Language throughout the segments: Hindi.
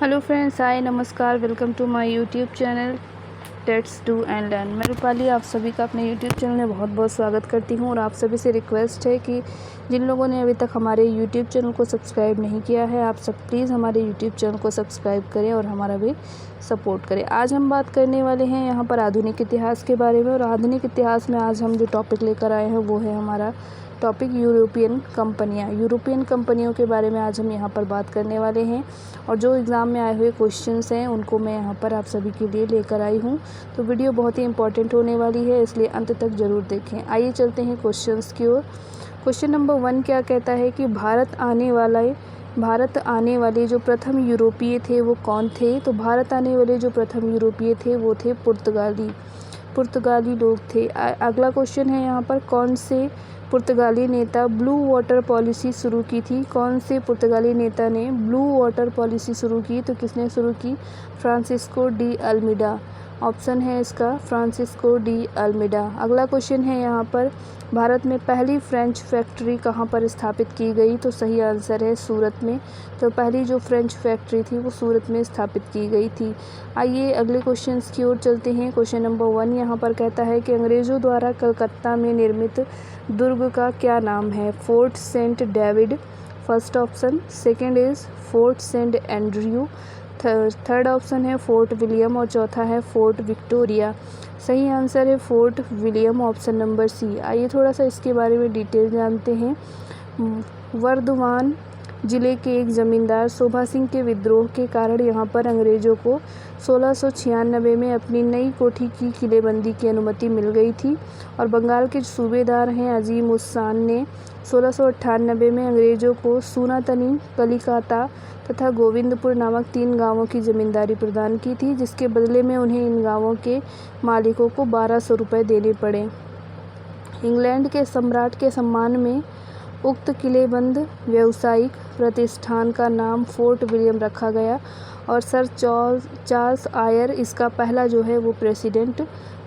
हेलो फ्रेंड्स, हाय, नमस्कार, welcome to my YouTube channel let's do and learn. मैं रूपाली आप सभी का अपने यूट्यूब चैनल में बहुत बहुत स्वागत करती हूं और आप सभी से रिक्वेस्ट है कि जिन लोगों ने अभी तक हमारे यूट्यूब चैनल को सब्सक्राइब नहीं किया है, आप सब प्लीज़ हमारे यूट्यूब चैनल को सब्सक्राइब करें और हमारा भी सपोर्ट करें। आज हम बात करने वाले हैं यहाँ पर आधुनिक इतिहास के बारे में, और आधुनिक इतिहास में आज हम जो टॉपिक लेकर आए हैं वो है हमारा टॉपिक यूरोपियन कंपनियों के बारे में आज हम यहाँ पर बात करने वाले हैं। और जो एग्ज़ाम में आए हुए क्वेश्चंस हैं उनको मैं यहाँ पर आप सभी के लिए लेकर आई हूँ। तो वीडियो बहुत ही इंपॉर्टेंट होने वाली है, इसलिए अंत तक ज़रूर देखें। आइए चलते हैं क्वेश्चंस की ओर। क्वेश्चन नंबर 1 क्या कहता है कि भारत आने वाले जो प्रथम यूरोपीय थे वो कौन थे। तो भारत आने वाले जो प्रथम यूरोपीय थे वो थे पुर्तगाली लोग थे। अगला क्वेश्चन है यहाँ पर, कौन से पुर्तगाली नेता ब्लू वाटर पॉलिसी शुरू की थी। कौन से पुर्तगाली नेता ने ब्लू वाटर पॉलिसी शुरू की। तो किसने शुरू की? Francisco de Almeida. ऑप्शन है इसका फ्रांसिस्को डी अल्मीडा। अगला क्वेश्चन है यहाँ पर, भारत में पहली फ्रेंच फैक्ट्री कहाँ पर स्थापित की गई। तो सही आंसर है सूरत में। तो पहली जो फ्रेंच फैक्ट्री थी वो सूरत में स्थापित की गई थी। आइए अगले क्वेश्चंस की ओर चलते हैं। क्वेश्चन नंबर 1 यहाँ पर कहता है कि अंग्रेज़ों द्वारा कलकत्ता में निर्मित दुर्ग का क्या नाम है। Fort Saint David first option, second is Fort Saint Andrew, third option है फोर्ट विलियम और चौथा है फोर्ट विक्टोरिया। सही आंसर है Fort William, option number C. आइए थोड़ा सा इसके बारे में डिटेल जानते हैं। वर्धमान जिले के एक ज़मींदार शोभा सिंह के विद्रोह के कारण यहाँ पर अंग्रेज़ों को 1696 में अपनी नई कोठी की किलेबंदी की अनुमति मिल गई थी। और बंगाल के सूबेदार हैं अजीम उस शान ने 1698 में अंग्रेज़ों को सूनातनी, कलिकाता तथा गोविंदपुर नामक 3 गांवों की ज़मींदारी प्रदान की थी, जिसके बदले में उन्हें इन गांवों के मालिकों को 1200 रुपये देने पड़े। इंग्लैंड के सम्राट के सम्मान में उक्त किलेबंद व्यावसायिक प्रतिष्ठान का नाम फोर्ट विलियम रखा गया और सर चार्ल्स आयर इसका पहला जो है वो प्रेसिडेंट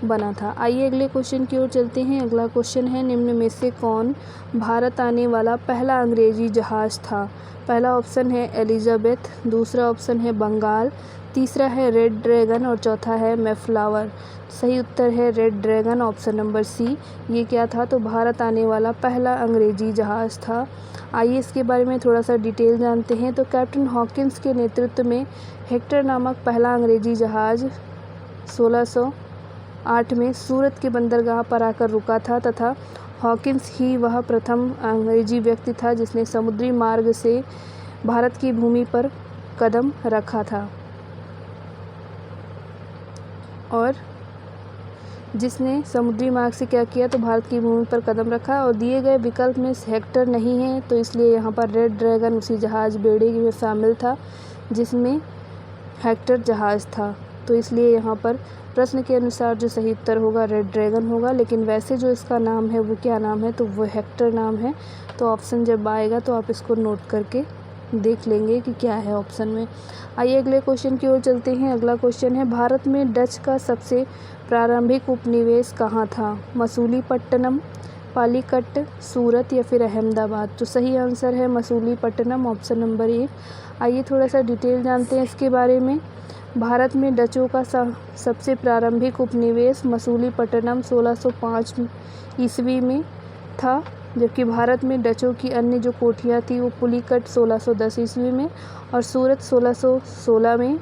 बना था। आइए अगले क्वेश्चन की ओर चलते हैं। अगला क्वेश्चन है, निम्न में से कौन भारत आने वाला पहला अंग्रेजी जहाज़ था। पहला ऑप्शन है एलिजाबेथ, दूसरा ऑप्शन है बंगाल, तीसरा है रेड ड्रैगन और चौथा है मैफ्लावर। सही उत्तर है Red Dragon, option number C. ये क्या था? तो भारत आने वाला पहला अंग्रेजी जहाज़ था। आइए इसके बारे में थोड़ा सा डिटेल जानते हैं। तो कैप्टन हॉकिंस के नेतृत्व में हेक्टर नामक पहला अंग्रेजी जहाज़ 1608 में सूरत के बंदरगाह पर आकर रुका था तथा हॉकिंस ही वह प्रथम अंग्रेजी व्यक्ति था जिसने समुद्री मार्ग से भारत की भूमि पर कदम रखा था और जिसने समुद्री मार्ग से क्या किया, तो भारत की भूमि पर कदम रखा। और दिए गए विकल्प में हेक्टर नहीं है, तो इसलिए यहाँ पर रेड ड्रैगन उसी जहाज़ बेड़े में शामिल था जिसमें हेक्टर जहाज़ था। तो इसलिए यहाँ पर प्रश्न के अनुसार जो सही उत्तर होगा रेड ड्रैगन होगा, लेकिन वैसे जो इसका नाम है वो क्या नाम है, तो वो हेक्टर नाम है। तो ऑप्शन जब आएगा तो आप इसको नोट करके देख लेंगे कि क्या है ऑप्शन में। आइए अगले क्वेश्चन की ओर चलते हैं। अगला क्वेश्चन है, भारत में डच का सबसे प्रारंभिक उपनिवेश कहाँ था। मसूलीपट्टनम, पालीकट, सूरत या फिर अहमदाबाद। तो सही आंसर है मसूलीपट्टनम, ऑप्शन नंबर 1। आइए थोड़ा सा डिटेल जानते हैं इसके बारे में। भारत में डचों का सबसे प्रारंभिक उपनिवेश मसूलीपट्टनम 1605 ईस्वी में था, जबकि भारत में डचों की अन्य जो कोठियाँ थी वो पुलिकट 1610 ईस्वी में और सूरत 1616 में,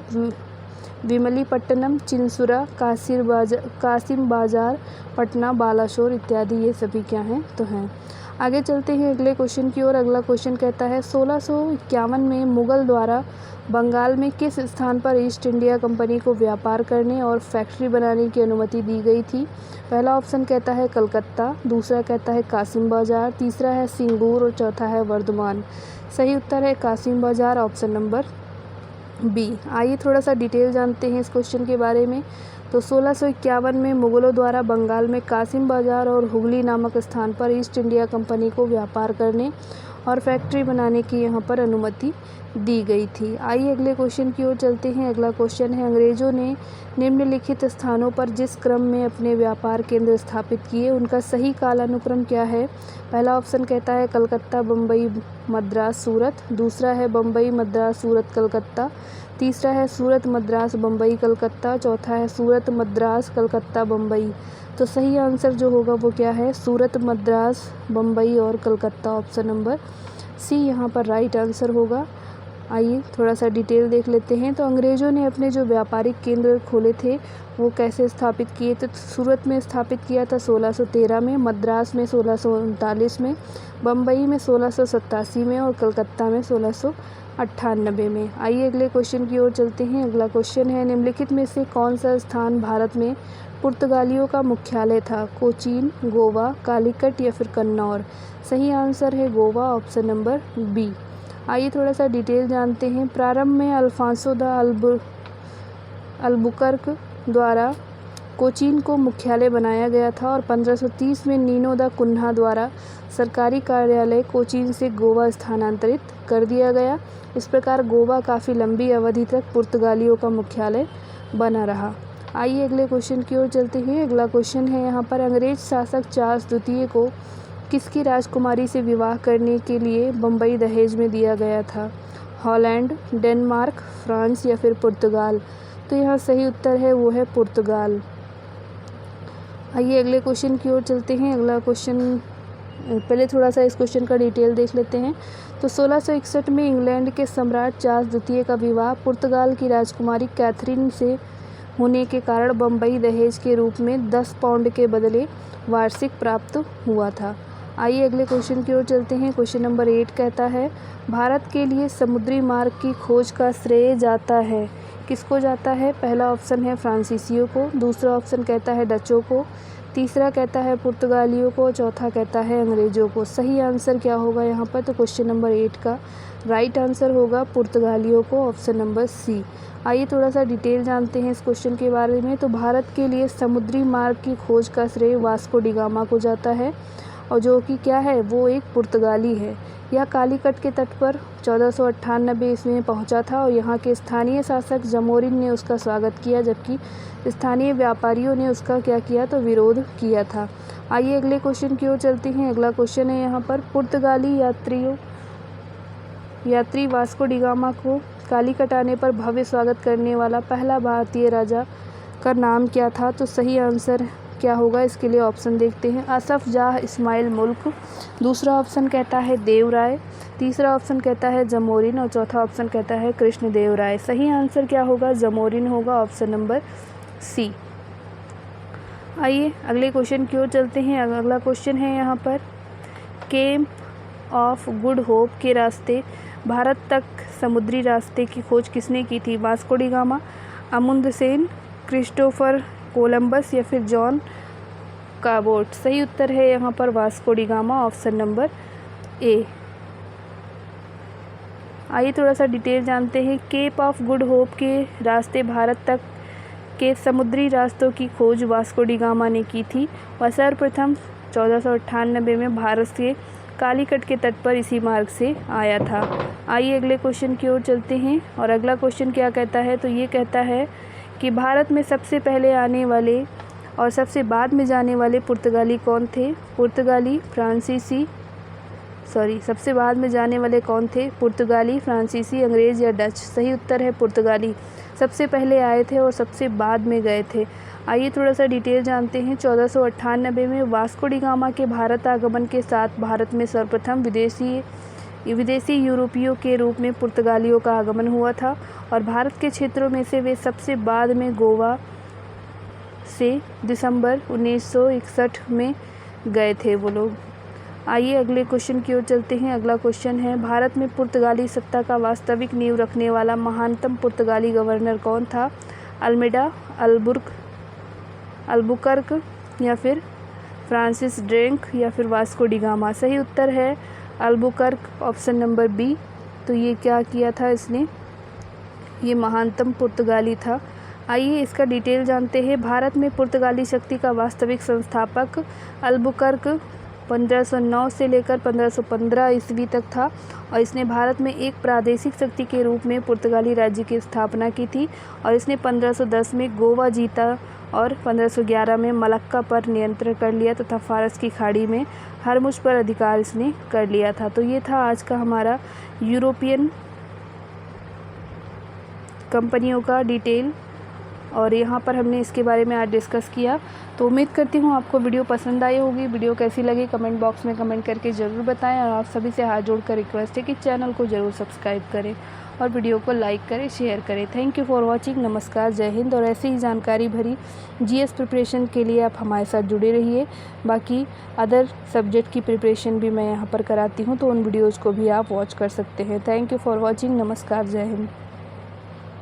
विमलीपट्टनम, चिंसुरा, कासिम बाजार, पटना, बालाशोर इत्यादि ये सभी क्या हैं, तो हैं। आगे चलते हैं अगले क्वेश्चन की ओर। अगला क्वेश्चन कहता है, 1651 में मुगल द्वारा बंगाल में किस स्थान पर ईस्ट इंडिया कंपनी को व्यापार करने और फैक्ट्री बनाने की अनुमति दी गई थी। पहला ऑप्शन कहता है कलकत्ता, दूसरा कहता है कासिम बाजार, तीसरा है सिंगूर और चौथा है वर्धमान। सही उत्तर है कासिम बाजार, ऑप्शन नंबर बी। आइए थोड़ा सा डिटेल जानते हैं इस क्वेश्चन के बारे में। तो 1651 में मुगलों द्वारा बंगाल में कासिम बाजार और हुगली नामक स्थान पर ईस्ट इंडिया कंपनी को व्यापार करने और फैक्ट्री बनाने की यहाँ पर अनुमति दी गई थी। आइए अगले क्वेश्चन की ओर चलते हैं। अगला क्वेश्चन है, अंग्रेज़ों ने निम्नलिखित स्थानों पर जिस क्रम में अपने व्यापार केंद्र स्थापित किए उनका सही कालानुक्रम क्या है। पहला ऑप्शन कहता है कलकत्ता, बम्बई, मद्रास, सूरत। दूसरा है बम्बई, मद्रास, सूरत, कलकत्ता। तीसरा है सूरत, मद्रास, बम्बई, कलकत्ता। चौथा है सूरत, मद्रास, कलकत्ता, बम्बई। तो सही आंसर जो होगा वो क्या है, सूरत, मद्रास, बम्बई और कलकत्ता। ऑप्शन नंबर सी यहाँ पर राइट आंसर होगा। आइए थोड़ा सा डिटेल देख लेते हैं। तो अंग्रेज़ों ने अपने जो व्यापारिक केंद्र खोले थे वो कैसे स्थापित किए। तो सूरत में स्थापित किया था 1613 में, मद्रास में 1639 में, बम्बई में 1687 में और कलकत्ता में 1698 में। आइए अगले क्वेश्चन की ओर चलते हैं। अगला क्वेश्चन है, निम्नलिखित में से कौन सा स्थान भारत में पुर्तगालियों का मुख्यालय था। कोचीन, गोवा, कालीकट या फिर कन्नौर। सही आंसर है गोवा। Option number B. आइए थोड़ा सा डिटेल जानते हैं। प्रारंभ में अल्फांसो द अल्बुकर्क द्वारा कोचीन को मुख्यालय बनाया गया था और 1530 में नीनो द कुन्हा द्वारा सरकारी कार्यालय कोचीन से गोवा स्थानांतरित कर दिया गया। इस प्रकार गोवा काफ़ी लंबी अवधि तक पुर्तगालियों का मुख्यालय बना रहा। आइए अगले क्वेश्चन की ओर चलते हैं। अगला क्वेश्चन है यहाँ पर, अंग्रेज शासक चार्ल्स द्वितीय को किसकी राजकुमारी से विवाह करने के लिए बम्बई दहेज में दिया गया था। हॉलैंड, डेनमार्क, फ्रांस या फिर पुर्तगाल। तो यहाँ सही उत्तर है वो है पुर्तगाल। आइए अगले क्वेश्चन की ओर चलते हैं। अगला क्वेश्चन, पहले थोड़ा सा इस क्वेश्चन का डिटेल देख लेते हैं। तो 1661 में इंग्लैंड के सम्राट चार्ल्स द्वितीय का विवाह पुर्तगाल की राजकुमारी कैथरीन से होने के कारण बम्बई दहेज के रूप में 10 पाउंड के बदले वार्षिक प्राप्त हुआ था। आइए अगले क्वेश्चन की ओर चलते हैं। क्वेश्चन नंबर 8 कहता है, भारत के लिए समुद्री मार्ग की खोज का श्रेय जाता है। किसको जाता है। पहला ऑप्शन है फ्रांसीसियों को, दूसरा ऑप्शन कहता है डचों को, तीसरा कहता है पुर्तगालियों को, चौथा कहता है अंग्रेज़ों को। सही आंसर क्या होगा यहाँ पर। तो क्वेश्चन नंबर 8 का राइट आंसर होगा पुर्तगालियों को। Option number C. आइए थोड़ा सा डिटेल जानते हैं इस क्वेश्चन के बारे में। तो भारत के लिए समुद्री मार्ग की खोज का श्रेय वास्को डी गामा को जाता है और जो कि क्या है, वो एक पुर्तगाली है। यह कालीकट के तट पर 1498 ईस्वी में पहुंचा था और यहाँ के स्थानीय शासक जमोरिन ने उसका स्वागत किया, जबकि स्थानीय व्यापारियों ने उसका क्या किया, तो विरोध किया था। आइए अगले क्वेश्चन की ओर चलते हैं। अगला क्वेश्चन है यहाँ पर, पुर्तगाली यात्री वास्को डी गामा को कालीकट आने पर भव्य स्वागत करने वाला पहला भारतीय राजा का नाम क्या था। तो सही आंसर क्या होगा, इसके लिए ऑप्शन देखते हैं। असफ जाह इस्माइल मुल्क, दूसरा ऑप्शन कहता है देवराय, तीसरा ऑप्शन कहता है जमोरिन और चौथा ऑप्शन कहता है कृष्णदेव राय। सही आंसर क्या होगा, जमोरिन होगा। Option number C. आइए अगले क्वेश्चन की ओर चलते हैं। अगला क्वेश्चन है यहाँ पर, केप ऑफ गुड होप के रास्ते भारत तक समुद्री रास्ते की खोज किसने की थी। Vasco da Gama, Amundsen, Christopher Columbus या फिर जॉन काबोट। सही उत्तर है यहाँ पर Vasco da Gama. Option number A. आइए थोड़ा सा डिटेल जानते हैं। केप ऑफ गुड होप के रास्ते भारत तक के समुद्री रास्तों की खोज वास्को डी गामा ने की थी। वह सर्वप्रथम 1498 में भारत से कालीकट के तट पर इसी मार्ग से आया था। आइए अगले क्वेश्चन की ओर चलते हैं। और अगला क्वेश्चन क्या कहता है, तो ये कहता है कि भारत में सबसे पहले आने वाले और सबसे बाद में जाने वाले पुर्तगाली कौन थे। सबसे बाद में जाने वाले कौन थे, पुर्तगाली, फ्रांसीसी, अंग्रेज़ या डच। सही उत्तर है पुर्तगाली। सबसे पहले आए थे और सबसे बाद में गए थे। आइए थोड़ा सा डिटेल जानते हैं। 1498 में वास्को डी गामा के भारत आगमन के साथ भारत में सर्वप्रथम विदेशी यूरोपियों के रूप में पुर्तगालियों का आगमन हुआ था और भारत के क्षेत्रों में से वे सबसे बाद में गोवा से दिसंबर 1961 में गए थे वो लोग। आइए अगले क्वेश्चन की ओर चलते हैं। अगला क्वेश्चन है, भारत में पुर्तगाली सत्ता का वास्तविक नींव रखने वाला महानतम पुर्तगाली गवर्नर कौन था। अल्मेडा, अल्बुकर्क या फिर फ्रांसिस ड्रेक या फिर वास्को डी गामा। सही उत्तर है अल्बुकर्क। Option number B. तो ये क्या किया था इसने, ये महानतम पुर्तगाली था। आइए इसका डिटेल जानते हैं। भारत में पुर्तगाली शक्ति का वास्तविक संस्थापक अल्बुकर्क 1509 से लेकर 1515 ईस्वी तक था और इसने भारत में एक प्रादेशिक शक्ति के रूप में पुर्तगाली राज्य की स्थापना की थी और इसने 1510 में गोवा जीता और 1511 में मलक्का पर नियंत्रण कर लिया तथा फारस की खाड़ी में हरमुज पर अधिकार इसने कर लिया था। तो ये था आज का हमारा यूरोपियन कंपनियों का डिटेल और यहाँ पर हमने इसके बारे में आज डिस्कस किया। तो उम्मीद करती हूँ आपको वीडियो पसंद आई होगी। वीडियो कैसी लगी कमेंट बॉक्स में कमेंट करके ज़रूर बताएं और आप सभी से हाथ जोड़कर रिक्वेस्ट है कि चैनल को ज़रूर सब्सक्राइब करें और वीडियो को लाइक करें, शेयर करें। Thank you for watching. नमस्कार, जय हिंद। और ऐसी ही जानकारी भरी जीएस प्रिपरेशन के लिए आप हमारे साथ जुड़े रहिए। बाकी अदर सब्जेक्ट की प्रिपरेशन भी मैं यहाँ पर कराती हूँ, तो उन वीडियोज़ को भी आप वॉच कर सकते हैं। Thank you for watching. नमस्कार, जय हिंद।